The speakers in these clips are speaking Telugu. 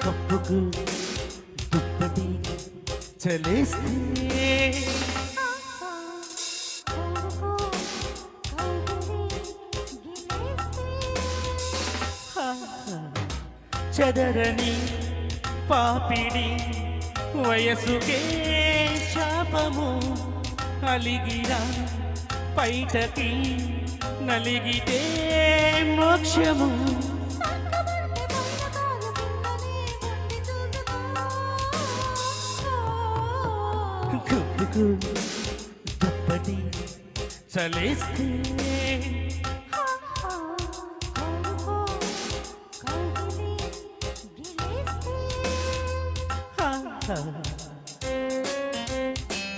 కప్పుకు దుప్పటి చలేస్తే చెదరని పాపిడి వయసుకే శాపము అలిగిరా పైటకి నలిగితే మోక్షము కప్పుకు దుప్పటి చలేస్తే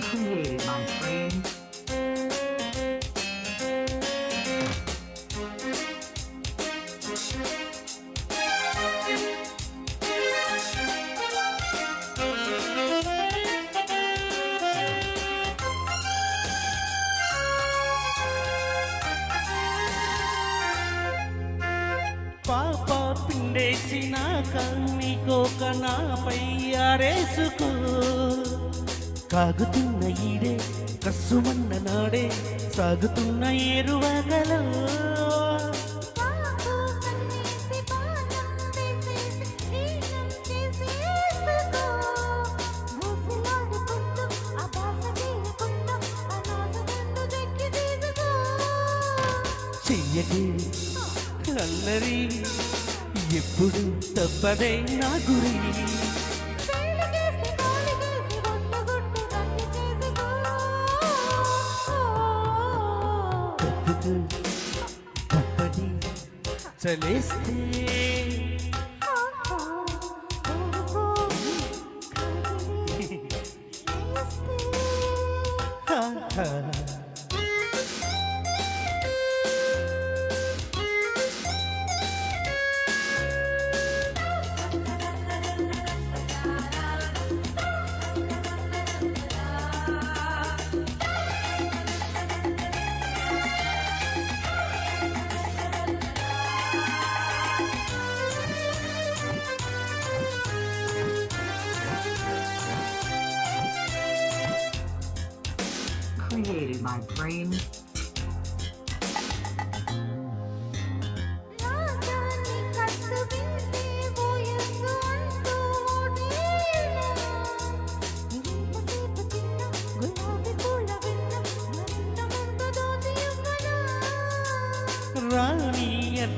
Hey, my friend. పాప పిండేసినాక నీకోక నాపై ఆరేసుకో కాగుతున్న ఈడే కస్సుమన్న నాడే సాగుతున్న ఏరువగలో చెయ్యకే అల్లరి ఎప్పుడు తప్పదే నా గురి కప్పుకు దుప్పటి చలేస్తే Created my brain. రాణి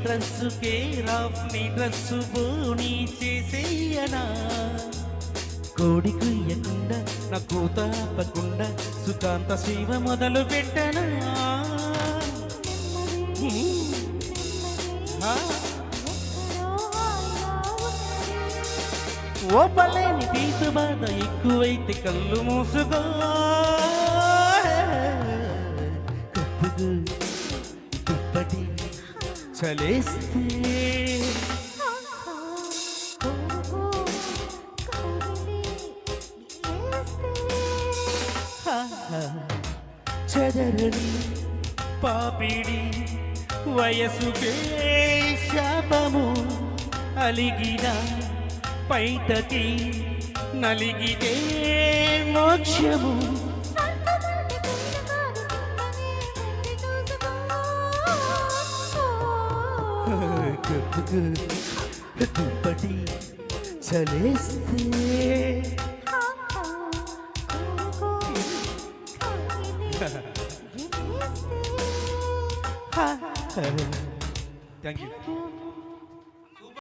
డ్రస్సుకే రాఫ్ని డ్రస్సు బోని చేసేయనా కోడి కుయ్యకుండా నా కూత ఆపకుండా సుఖాంత శివ మొదలు పెట్టనా ఓపలేని తీసు బాధ ఎక్కువైతే కళ్ళు మూసుకో కప్పుకు దుప్పటి చలేస్తే చెదరని పాపిడి వయసుకే శాపము అలిగిన పైటకి నలిగితే మోక్షము కప్పుకు దుప్పటి చలేస్తే Thank you.